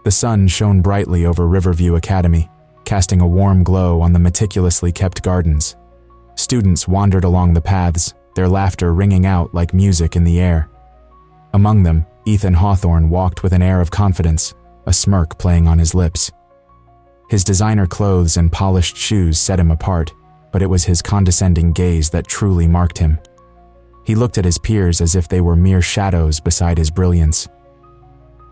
The sun shone brightly over Riverview Academy, casting a warm glow on the meticulously kept gardens. Students wandered along the paths, their laughter ringing out like music in the air. Among them, Ethan Hawthorne walked with an air of confidence, a smirk playing on his lips. His designer clothes and polished shoes set him apart, but it was his condescending gaze that truly marked him. He looked at his peers as if they were mere shadows beside his brilliance.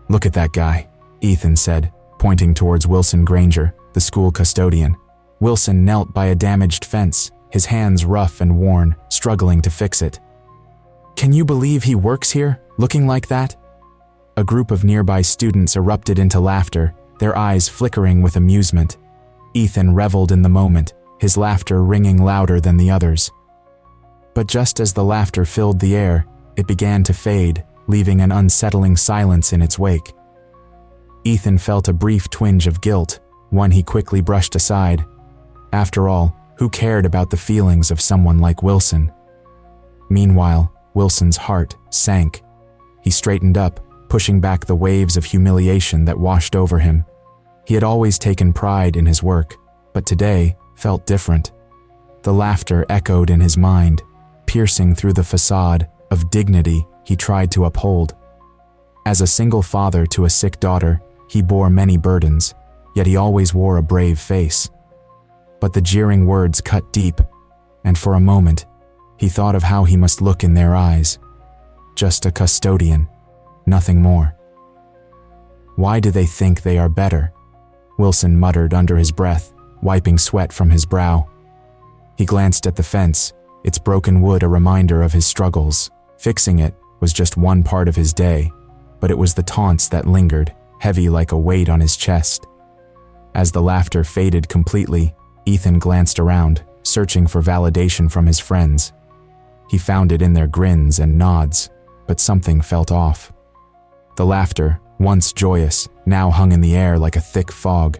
"Look at that guy," Ethan said, pointing towards Wilson Granger, the school custodian. Wilson knelt by a damaged fence, his hands rough and worn, struggling to fix it. "Can you believe he works here, looking like that?" A group of nearby students erupted into laughter, their eyes flickering with amusement. Ethan reveled in the moment, his laughter ringing louder than the others. But just as the laughter filled the air, it began to fade, leaving an unsettling silence in its wake. Ethan felt a brief twinge of guilt, one he quickly brushed aside. After all, who cared about the feelings of someone like Wilson? Meanwhile, Wilson's heart sank. He straightened up, pushing back the waves of humiliation that washed over him. He had always taken pride in his work, but today felt different. The laughter echoed in his mind, piercing through the facade of dignity he tried to uphold. As a single father to a sick daughter, he bore many burdens, yet he always wore a brave face. But the jeering words cut deep, and for a moment, he thought of how he must look in their eyes. Just a custodian, nothing more. "Why do they think they are better?" Wilson muttered under his breath, wiping sweat from his brow. He glanced at the fence, its broken wood a reminder of his struggles. Fixing it was just one part of his day, but it was the taunts that lingered, heavy like a weight on his chest. As the laughter faded completely, Ethan glanced around, searching for validation from his friends. He found it in their grins and nods, but something felt off. The laughter, once joyous, now hung in the air like a thick fog.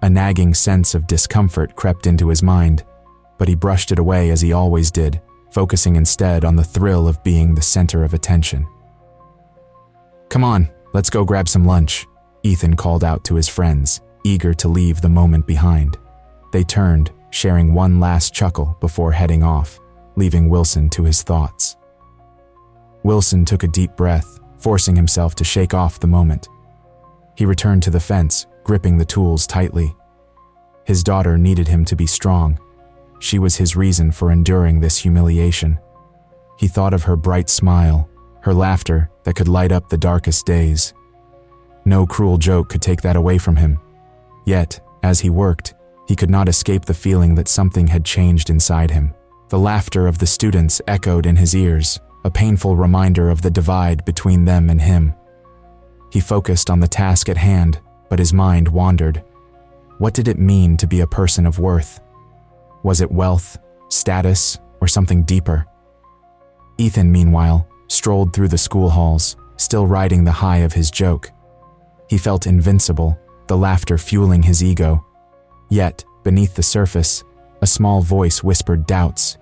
A nagging sense of discomfort crept into his mind, but he brushed it away as he always did, focusing instead on the thrill of being the center of attention. "Come on, let's go grab some lunch," Ethan called out to his friends, eager to leave the moment behind. They turned, sharing one last chuckle before heading off, leaving Wilson to his thoughts. Wilson took a deep breath, forcing himself to shake off the moment. He returned to the fence, gripping the tools tightly. His daughter needed him to be strong. She was his reason for enduring this humiliation. He thought of her bright smile, her laughter that could light up the darkest days. No cruel joke could take that away from him. Yet, as he worked, he could not escape the feeling that something had changed inside him. The laughter of the students echoed in his ears, a painful reminder of the divide between them and him. He focused on the task at hand, but his mind wandered. What did it mean to be a person of worth? Was it wealth, status, or something deeper? Ethan, meanwhile, strolled through the school halls, still riding the high of his joke. He felt invincible, the laughter fueling his ego. Yet, beneath the surface, a small voice whispered doubts.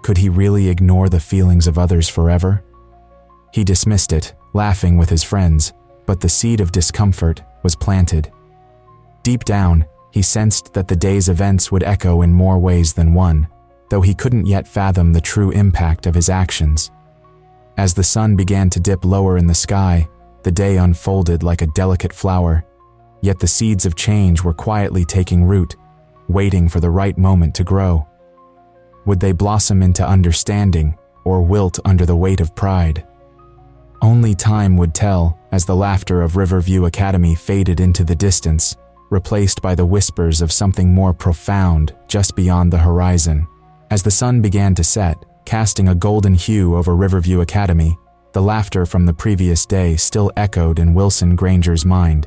Could he really ignore the feelings of others forever? He dismissed it, laughing with his friends, but the seed of discomfort was planted. Deep down, he sensed that the day's events would echo in more ways than one, though he couldn't yet fathom the true impact of his actions. As the sun began to dip lower in the sky, the day unfolded like a delicate flower, yet the seeds of change were quietly taking root, waiting for the right moment to grow. Would they blossom into understanding or wilt under the weight of pride? Only time would tell as the laughter of Riverview Academy faded into the distance, replaced by the whispers of something more profound just beyond the horizon. As the sun began to set, casting a golden hue over Riverview Academy, the laughter from the previous day still echoed in Wilson Granger's mind.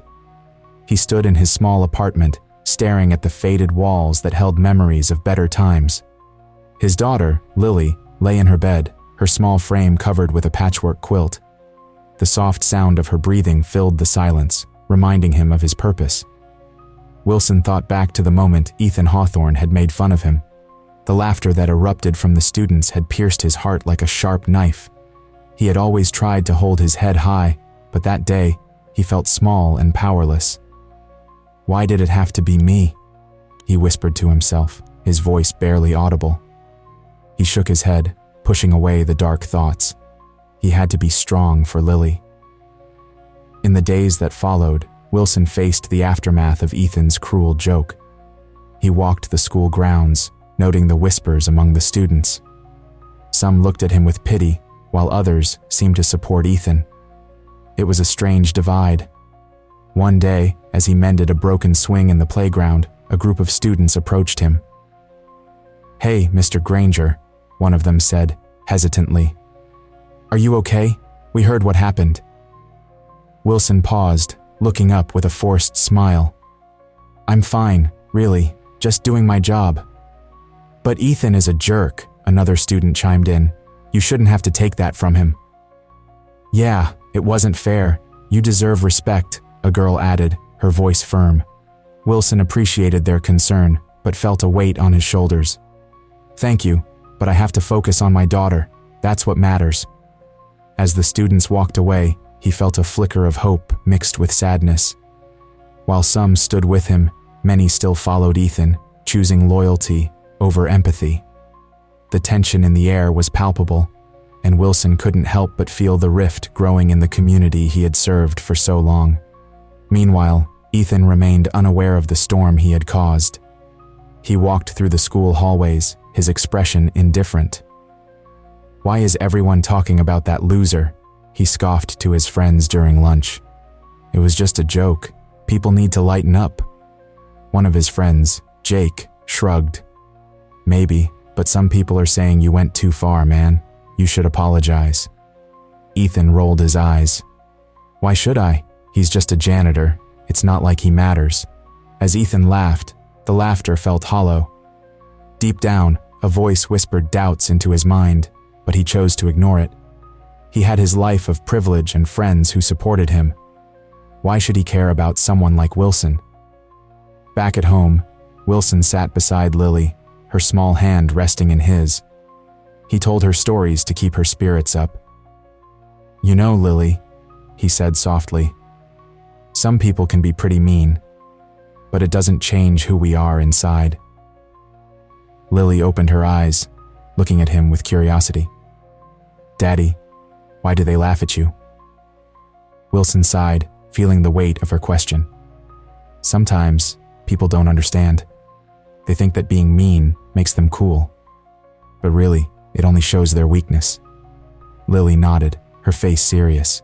He stood in his small apartment, staring at the faded walls that held memories of better times. His daughter, Lily, lay in her bed, her small frame covered with a patchwork quilt. The soft sound of her breathing filled the silence, reminding him of his purpose. Wilson thought back to the moment Ethan Hawthorne had made fun of him. The laughter that erupted from the students had pierced his heart like a sharp knife. He had always tried to hold his head high, but that day, He felt small and powerless. Why did it have to be me? He whispered to himself, his voice barely audible. He shook his head, pushing away the dark thoughts. He had to be strong for Lily. In the days that followed, Wilson faced the aftermath of Ethan's cruel joke. He walked the school grounds, noting the whispers among the students. Some looked at him with pity, while others seemed to support Ethan. It was a strange divide. One day, as he mended a broken swing in the playground, a group of students approached him. "Hey, Mr. Granger," one of them said, hesitantly. "Are you okay? We heard what happened." Wilson paused, looking up with a forced smile. "I'm fine, really, just doing my job." "But Ethan is a jerk," another student chimed in. "You shouldn't have to take that from him." "Yeah, it wasn't fair. You deserve respect," a girl added, her voice firm. Wilson appreciated their concern, but felt a weight on his shoulders. "Thank you, but I have to focus on my daughter. That's what matters." As the students walked away, he felt a flicker of hope mixed with sadness. While some stood with him, many still followed Ethan, choosing loyalty over empathy. The tension in the air was palpable, and Wilson couldn't help but feel the rift growing in the community he had served for so long. Meanwhile, Ethan remained unaware of the storm he had caused. He walked through the school hallways, his expression indifferent. "Why is everyone talking about that loser?" he scoffed to his friends during lunch. "It was just a joke. People need to lighten up." One of his friends, Jake, shrugged. "Maybe, but some people are saying you went too far, man. You should apologize." Ethan rolled his eyes. "Why should I? He's just a janitor. It's not like he matters." As Ethan laughed, the laughter felt hollow. Deep down, a voice whispered doubts into his mind, but he chose to ignore it. He had his life of privilege and friends who supported him. Why should he care about someone like Wilson? Back at home, Wilson sat beside Lily, her small hand resting in his. He told her stories to keep her spirits up. "You know, Lily," he said softly, "some people can be pretty mean, but it doesn't change who we are inside." Lily opened her eyes, looking at him with curiosity. "Daddy, why do they laugh at you?" Wilson sighed, feeling the weight of her question. "Sometimes people don't understand. They think that being mean makes them cool. But really, it only shows their weakness." Lily nodded, her face serious.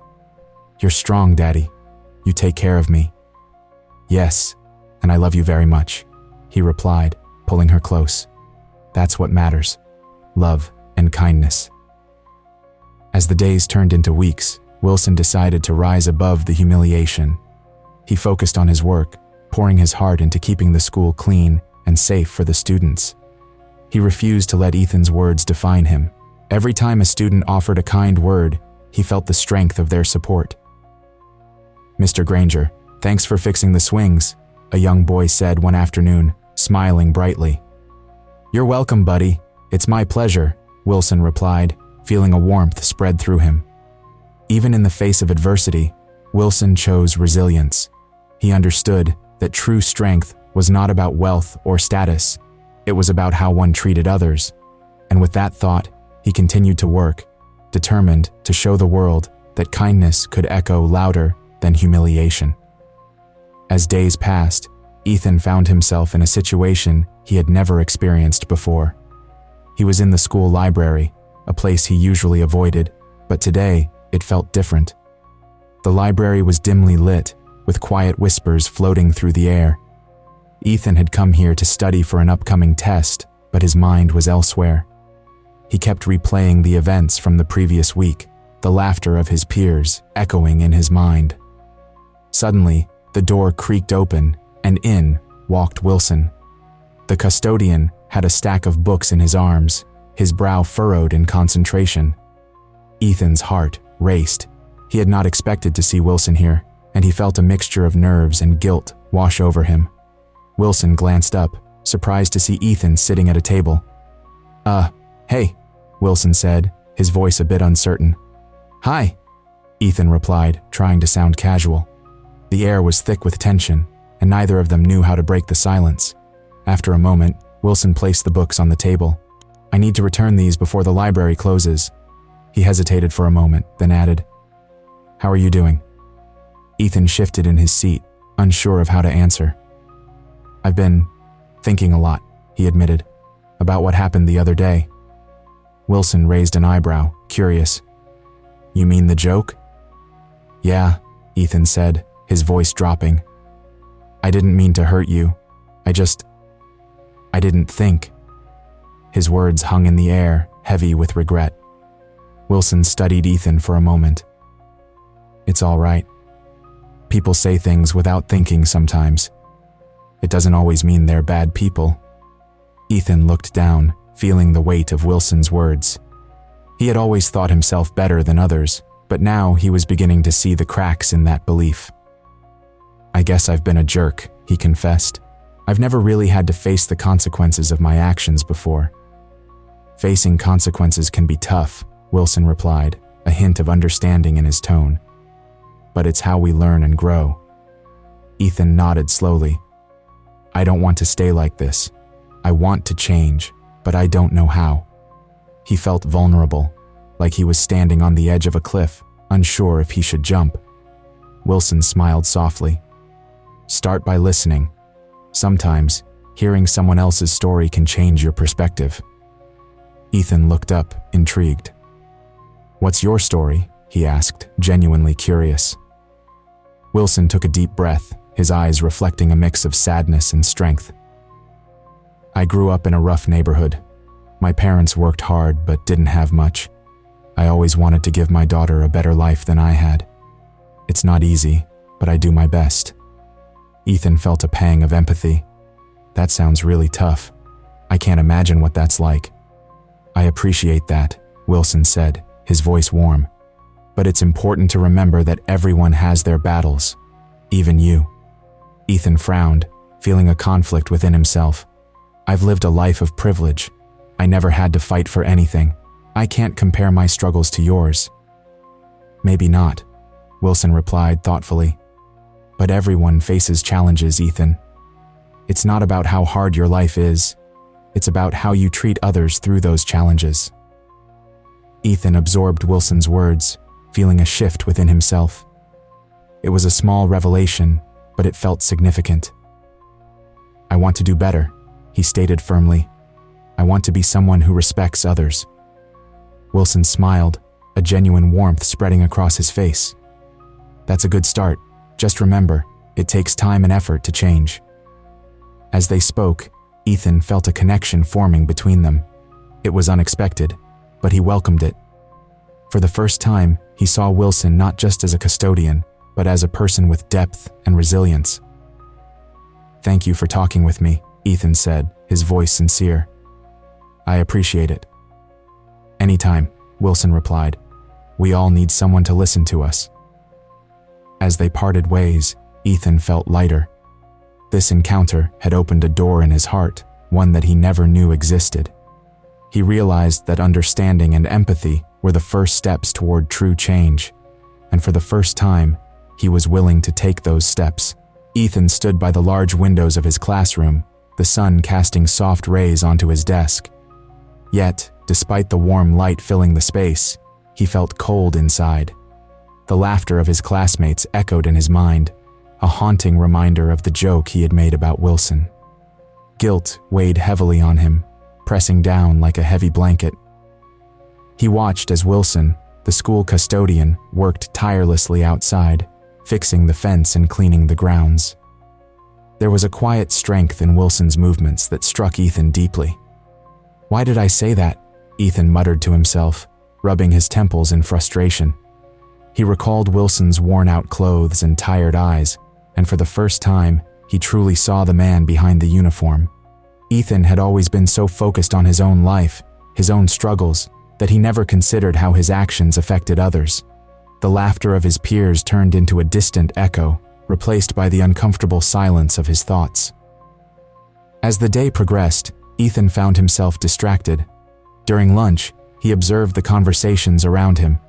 "You're strong, Daddy. You take care of me." "Yes, and I love you very much," he replied, pulling her close. "That's what matters. Love and kindness." As the days turned into weeks, Wilson decided to rise above the humiliation. He focused on his work, pouring his heart into keeping the school clean and safe for the students. He refused to let Ethan's words define him. Every time a student offered a kind word, he felt the strength of their support. "Mr. Granger, thanks for fixing the swings," a young boy said one afternoon, smiling brightly. "You're welcome, buddy. It's my pleasure," Wilson replied, feeling a warmth spread through him. Even in the face of adversity, Wilson chose resilience. He understood that true strength was not about wealth or status. It was about how one treated others. And with that thought, he continued to work, determined to show the world that kindness could echo louder than humiliation. As days passed, Ethan found himself in a situation he had never experienced before. He was in the school library, a place he usually avoided, but today it felt different. The library was dimly lit, with quiet whispers floating through the air. Ethan had come here to study for an upcoming test, but his mind was elsewhere. He kept replaying the events from the previous week, the laughter of his peers echoing in his mind. Suddenly, the door creaked open, and in walked Wilson. The custodian had a stack of books in his arms, his brow furrowed in concentration. Ethan's heart raced. He had not expected to see Wilson here, and he felt a mixture of nerves and guilt wash over him. Wilson glanced up, surprised to see Ethan sitting at a table. Hey," Wilson said, his voice a bit uncertain. "Hi," Ethan replied, trying to sound casual. The air was thick with tension, and neither of them knew how to break the silence. After a moment, Wilson placed the books on the table. "I need to return these before the library closes." He hesitated for a moment, then added, "How are you doing?" Ethan shifted in his seat, unsure of how to answer. "I've been thinking a lot," he admitted, "about what happened the other day." Wilson raised an eyebrow, curious. "You mean the joke?" "Yeah," Ethan said, his voice dropping. "I didn't mean to hurt you. I didn't think." His words hung in the air, heavy with regret. Wilson studied Ethan for a moment. "It's all right. People say things without thinking sometimes. It doesn't always mean they're bad people." Ethan looked down, feeling the weight of Wilson's words. He had always thought himself better than others, but now he was beginning to see the cracks in that belief. "I guess I've been a jerk," he confessed. "I've never really had to face the consequences of my actions before." "Facing consequences can be tough," Wilson replied, a hint of understanding in his tone. "But it's how we learn and grow." Ethan nodded slowly. "I don't want to stay like this. I want to change, but I don't know how." He felt vulnerable, like he was standing on the edge of a cliff, unsure if he should jump. Wilson smiled softly. "Start by listening. Sometimes, hearing someone else's story can change your perspective." Ethan looked up, intrigued. "What's your story?" he asked, genuinely curious. Wilson took a deep breath, his eyes reflecting a mix of sadness and strength. "I grew up in a rough neighborhood. My parents worked hard but didn't have much. I always wanted to give my daughter a better life than I had. It's not easy, but I do my best." Ethan felt a pang of empathy. "That sounds really tough. I can't imagine what that's like." "I appreciate that," Wilson said, his voice warm. "But it's important to remember that everyone has their battles, even you." Ethan frowned, feeling a conflict within himself. "I've lived a life of privilege. I never had to fight for anything. I can't compare my struggles to yours." "Maybe not," Wilson replied thoughtfully. "But everyone faces challenges, Ethan. It's not about how hard your life is. It's about how you treat others through those challenges." Ethan absorbed Wilson's words, feeling a shift within himself. It was a small revelation, but it felt significant. "I want to do better," he stated firmly. "I want to be someone who respects others." Wilson smiled, a genuine warmth spreading across his face. "That's a good start. Just remember, it takes time and effort to change." As they spoke, Ethan felt a connection forming between them. It was unexpected, but he welcomed it. For the first time, he saw Wilson not just as a custodian, but as a person with depth and resilience. "Thank you for talking with me," Ethan said, his voice sincere. "I appreciate it." "Anytime," Wilson replied. "We all need someone to listen to us." As they parted ways, Ethan felt lighter. This encounter had opened a door in his heart, one that he never knew existed. He realized that understanding and empathy were the first steps toward true change, and for the first time, he was willing to take those steps. Ethan stood by the large windows of his classroom, the sun casting soft rays onto his desk. Yet, despite the warm light filling the space, he felt cold inside. The laughter of his classmates echoed in his mind, a haunting reminder of the joke he had made about Wilson. Guilt weighed heavily on him, pressing down like a heavy blanket. He watched as Wilson, the school custodian, worked tirelessly outside, fixing the fence and cleaning the grounds. There was a quiet strength in Wilson's movements that struck Ethan deeply. "Why did I say that?" Ethan muttered to himself, rubbing his temples in frustration. He recalled Wilson's worn-out clothes and tired eyes, and for the first time, he truly saw the man behind the uniform. Ethan had always been so focused on his own life, his own struggles, that he never considered how his actions affected others. The laughter of his peers turned into a distant echo, replaced by the uncomfortable silence of his thoughts. As the day progressed, Ethan found himself distracted. During lunch, he observed the conversations around him.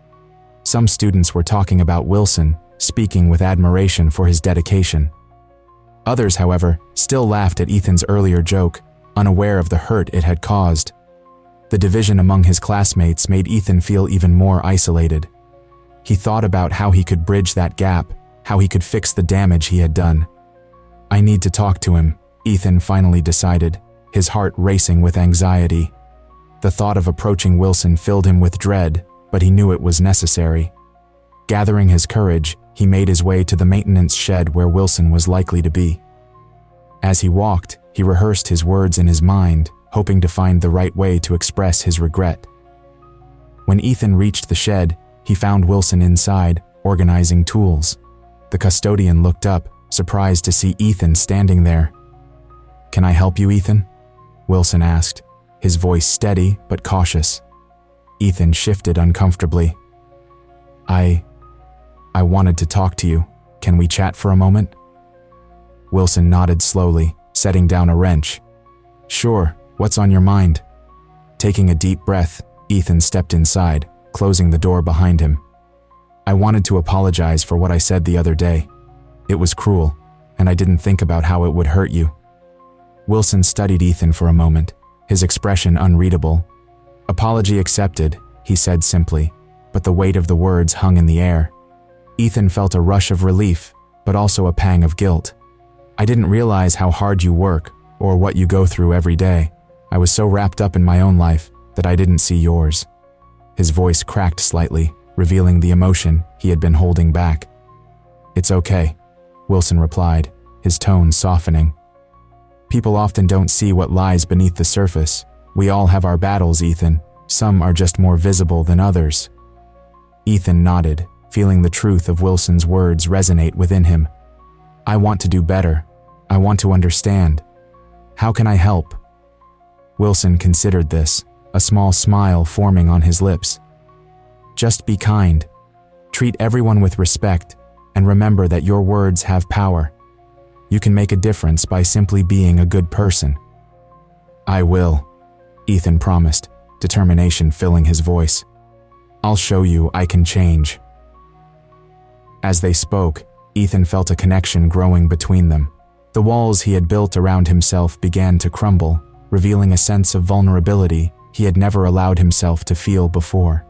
Some students were talking about Wilson, speaking with admiration for his dedication. Others, however, still laughed at Ethan's earlier joke, unaware of the hurt it had caused. The division among his classmates made Ethan feel even more isolated. He thought about how he could bridge that gap, how he could fix the damage he had done. "I need to talk to him," Ethan finally decided, his heart racing with anxiety. The thought of approaching Wilson filled him with dread, but he knew it was necessary. Gathering his courage, he made his way to the maintenance shed where Wilson was likely to be. As he walked, he rehearsed his words in his mind, hoping to find the right way to express his regret. When Ethan reached the shed, he found Wilson inside, organizing tools. The custodian looked up, surprised to see Ethan standing there. "Can I help you, Ethan?" Wilson asked, his voice steady but cautious. Ethan shifted uncomfortably. I wanted to talk to you. Can we chat for a moment?" Wilson nodded slowly, setting down a wrench. "Sure, what's on your mind?" Taking a deep breath, Ethan stepped inside, closing the door behind him. "I wanted to apologize for what I said the other day. It was cruel, and I didn't think about how it would hurt you." Wilson studied Ethan for a moment, his expression unreadable. "Apology accepted," he said simply, but the weight of the words hung in the air. Ethan felt a rush of relief, but also a pang of guilt. "I didn't realize how hard you work, or what you go through every day. I was so wrapped up in my own life that I didn't see yours." His voice cracked slightly, revealing the emotion he had been holding back. "It's okay," Wilson replied, his tone softening. "People often don't see what lies beneath the surface. We all have our battles, Ethan. Some are just more visible than others." Ethan nodded, feeling the truth of Wilson's words resonate within him. "I want to do better. I want to understand. How can I help?" Wilson considered this, a small smile forming on his lips. "Just be kind. Treat everyone with respect, and remember that your words have power. You can make a difference by simply being a good person." "I will," Ethan promised, determination filling his voice. "I'll show you I can change." As they spoke, Ethan felt a connection growing between them. The walls he had built around himself began to crumble, revealing a sense of vulnerability he had never allowed himself to feel before.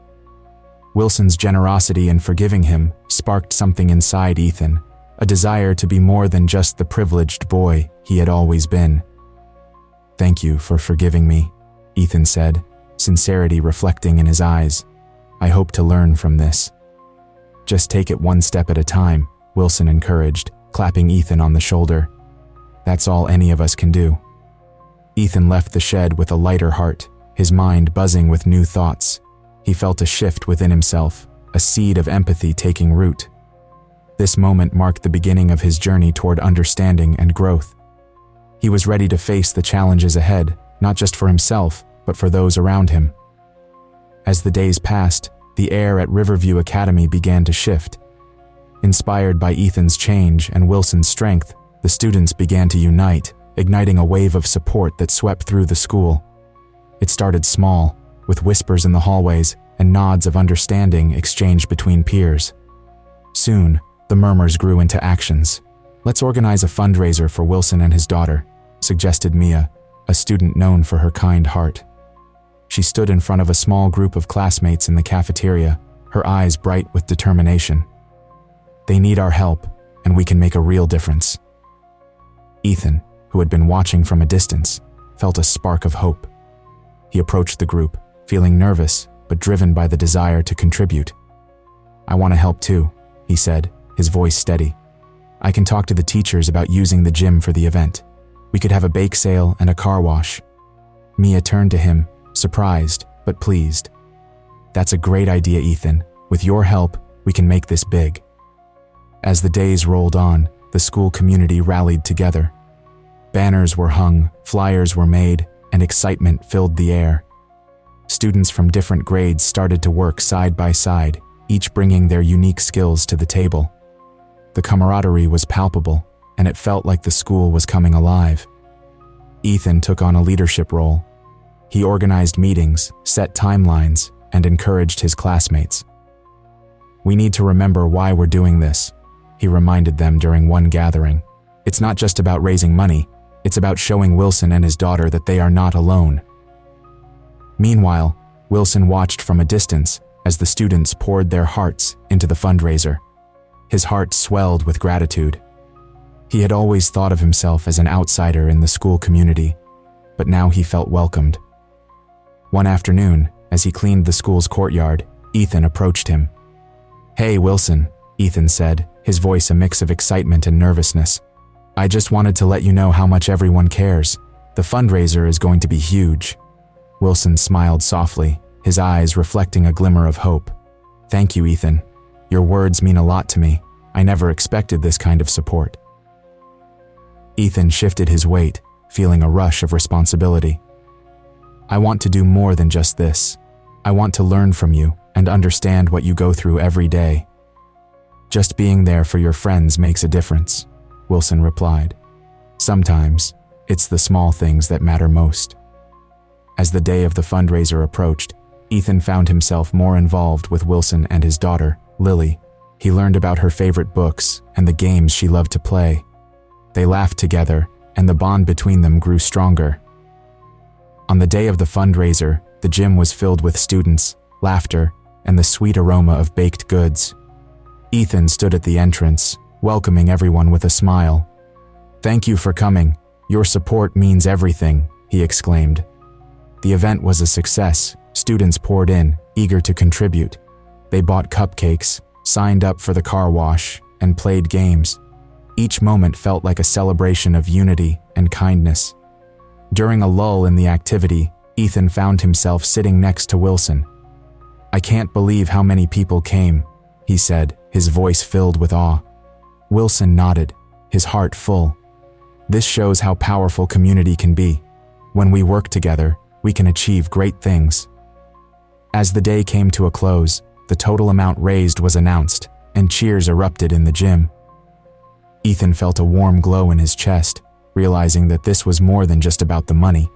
Wilson's generosity in forgiving him sparked something inside Ethan, a desire to be more than just the privileged boy he had always been. "Thank you for forgiving me," Ethan said, sincerity reflecting in his eyes. "I hope to learn from this." "Just take it one step at a time," Wilson encouraged, clapping Ethan on the shoulder. "That's all any of us can do." Ethan left the shed with a lighter heart, his mind buzzing with new thoughts. He felt a shift within himself, a seed of empathy taking root. This moment marked the beginning of his journey toward understanding and growth. He was ready to face the challenges ahead, not just for himself, but for those around him. As the days passed, the air at Riverview Academy began to shift. Inspired by Ethan's change and Wilson's strength, the students began to unite, igniting a wave of support that swept through the school. It started small, with whispers in the hallways and nods of understanding exchanged between peers. Soon, the murmurs grew into actions. "Let's organize a fundraiser for Wilson and his daughter," suggested Mia, a student known for her kind heart. She stood in front of a small group of classmates in the cafeteria, her eyes bright with determination. "They need our help, and we can make a real difference." Ethan, who had been watching from a distance, felt a spark of hope. He approached the group, feeling nervous but driven by the desire to contribute. "I want to help too," he said, his voice steady. "I can talk to the teachers about using the gym for the event. We could have a bake sale and a car wash." Mia turned to him, surprised but pleased. "That's a great idea, Ethan. With your help, we can make this big." As the days rolled on, the school community rallied together. Banners were hung, flyers were made, and excitement filled the air. Students from different grades started to work side by side, each bringing their unique skills to the table. The camaraderie was palpable, and it felt like the school was coming alive. Ethan took on a leadership role. He organized meetings, set timelines, and encouraged his classmates. "We need to remember why we're doing this," he reminded them during one gathering. It's not just about raising money, it's about showing Wilson and his daughter that they are not alone. Meanwhile, Wilson watched from a distance as the students poured their hearts into the fundraiser. His heart swelled with gratitude. He had always thought of himself as an outsider in the school community, but now he felt welcomed. One afternoon, as he cleaned the school's courtyard, Ethan approached him. "Hey, Wilson," Ethan said, his voice a mix of excitement and nervousness. "I just wanted to let you know how much everyone cares. The fundraiser is going to be huge." Wilson smiled softly, his eyes reflecting a glimmer of hope. "Thank you, Ethan. Your words mean a lot to me. I never expected this kind of support." Ethan shifted his weight, feeling a rush of responsibility. "I want to do more than just this. I want to learn from you and understand what you go through every day." "Just being there for your friends makes a difference," Wilson replied. "Sometimes, it's the small things that matter most." As the day of the fundraiser approached, Ethan found himself more involved with Wilson and his daughter, Lily. He learned about her favorite books and the games she loved to play. They laughed together, and the bond between them grew stronger. On the day of the fundraiser, the gym was filled with students, laughter, and the sweet aroma of baked goods. Ethan stood at the entrance, welcoming everyone with a smile. "Thank you for coming. Your support means everything," he exclaimed. The event was a success. Students poured in, eager to contribute. They bought cupcakes, signed up for the car wash, and played games. Each moment felt like a celebration of unity and kindness. During a lull in the activity, Ethan found himself sitting next to Wilson. "I can't believe how many people came," he said, his voice filled with awe. Wilson nodded, his heart full. "This shows how powerful community can be. When we work together, we can achieve great things." As the day came to a close, the total amount raised was announced, and cheers erupted in the gym. Ethan felt a warm glow in his chest, realizing that this was more than just about the money.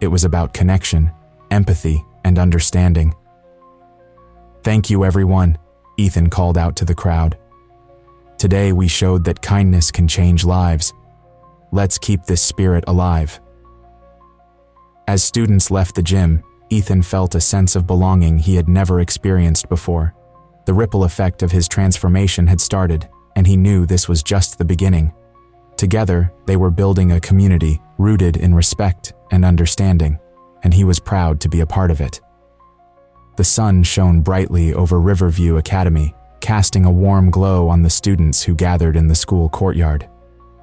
It was about connection, empathy, and understanding. "Thank you, everyone," Ethan called out to the crowd. "Today we showed that kindness can change lives. Let's keep this spirit alive." As students left the gym, Ethan felt a sense of belonging he had never experienced before. The ripple effect of his transformation had started, and he knew this was just the beginning. Together, they were building a community rooted in respect and understanding, and he was proud to be a part of it. The sun shone brightly over Riverview Academy, casting a warm glow on the students who gathered in the school courtyard.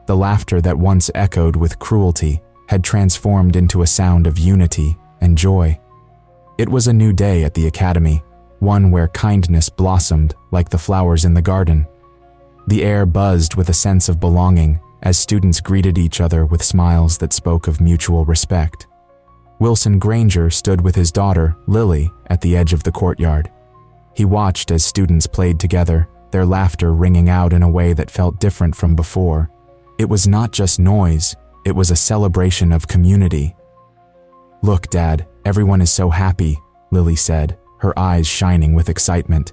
The laughter that once echoed with cruelty had transformed into a sound of unity and joy. It was a new day at the academy, one where kindness blossomed like the flowers in the garden. The air buzzed with a sense of belonging as students greeted each other with smiles that spoke of mutual respect. Wilson Granger stood with his daughter, Lily, at the edge of the courtyard. He watched as students played together, their laughter ringing out in a way that felt different from before. It was not just noise, it was a celebration of community. "Look, Dad, everyone is so happy," Lily said, her eyes shining with excitement.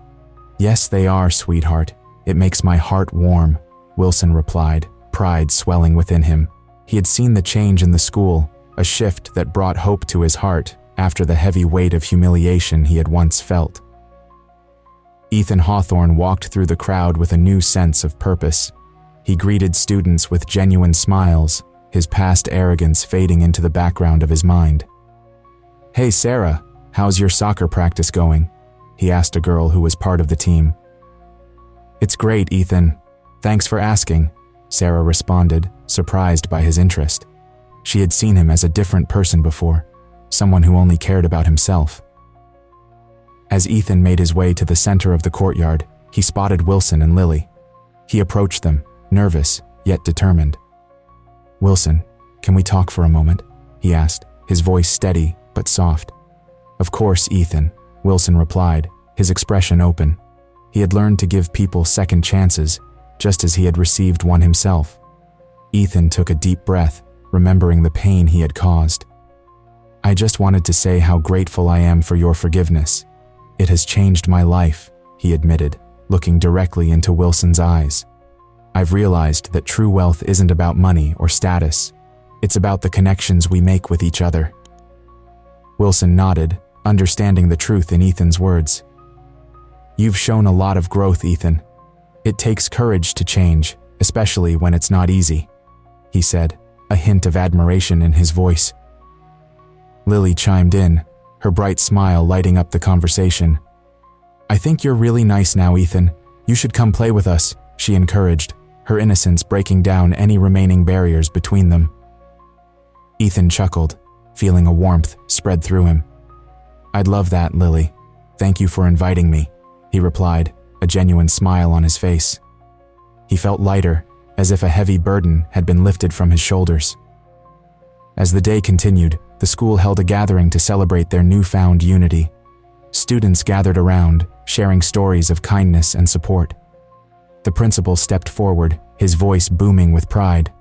"Yes, they are, sweetheart. It makes my heart warm," Wilson replied, pride swelling within him. He had seen the change in the school, a shift that brought hope to his heart after the heavy weight of humiliation he had once felt. Ethan Hawthorne walked through the crowd with a new sense of purpose. He greeted students with genuine smiles, his past arrogance fading into the background of his mind. "Hey Sarah, how's your soccer practice going?" he asked a girl who was part of the team. "It's great, Ethan. Thanks for asking," Sarah responded, surprised by his interest. She had seen him as a different person before, someone who only cared about himself. As Ethan made his way to the center of the courtyard, he spotted Wilson and Lily. He approached them, nervous, yet determined. "Wilson, can we talk for a moment?" he asked, his voice steady but soft. "Of course, Ethan," Wilson replied, his expression open. He had learned to give people second chances, just as he had received one himself. Ethan took a deep breath, remembering the pain he had caused. "I just wanted to say how grateful I am for your forgiveness. It has changed my life," he admitted, looking directly into Wilson's eyes. I've realized that true wealth isn't about money or status. It's about the connections we make with each other. Wilson nodded, understanding the truth in Ethan's words. You've shown a lot of growth, Ethan. It takes courage to change, especially when it's not easy, he said, a hint of admiration in his voice. Lily chimed in, her bright smile lighting up the conversation. I think you're really nice now, Ethan. You should come play with us, she encouraged, her innocence breaking down any remaining barriers between them. Ethan chuckled, feeling a warmth spread through him. I'd love that, Lily. Thank you for inviting me, he replied, a genuine smile on his face. He felt lighter, as if a heavy burden had been lifted from his shoulders. As the day continued, the school held a gathering to celebrate their newfound unity. Students gathered around, sharing stories of kindness and support. The principal stepped forward, his voice booming with pride.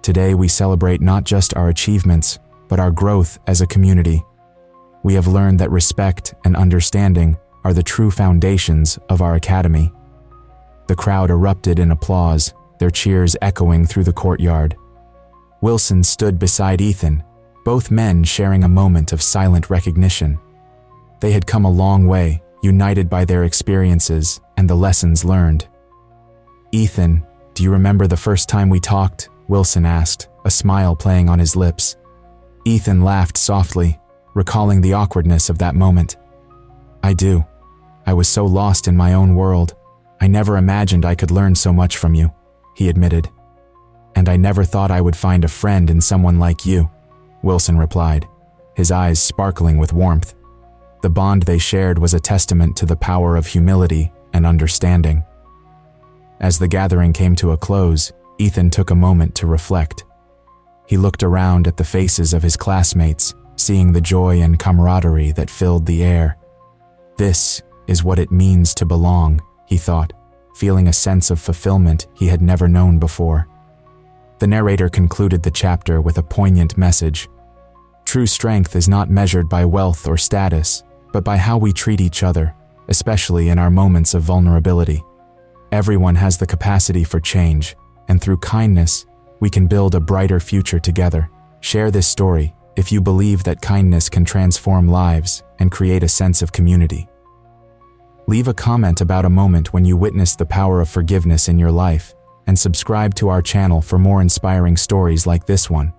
Today we celebrate not just our achievements, but our growth as a community. We have learned that respect and understanding are the true foundations of our academy. The crowd erupted in applause, their cheers echoing through the courtyard. Wilson stood beside Ethan, both men sharing a moment of silent recognition. They had come a long way, united by their experiences and the lessons learned. Ethan, do you remember the first time we talked? Wilson asked, a smile playing on his lips. Ethan laughed softly, recalling the awkwardness of that moment. I do. I was so lost in my own world. I never imagined I could learn so much from you, he admitted. And I never thought I would find a friend in someone like you, Wilson replied, his eyes sparkling with warmth. The bond they shared was a testament to the power of humility and understanding. As the gathering came to a close, Ethan took a moment to reflect. He looked around at the faces of his classmates, seeing the joy and camaraderie that filled the air. This is what it means to belong, he thought, feeling a sense of fulfillment he had never known before. The narrator concluded the chapter with a poignant message. True strength is not measured by wealth or status, but by how we treat each other, especially in our moments of vulnerability. Everyone has the capacity for change, and through kindness, we can build a brighter future together. Share this story if you believe that kindness can transform lives and create a sense of community. Leave a comment about a moment when you witnessed the power of forgiveness in your life, and subscribe to our channel for more inspiring stories like this one.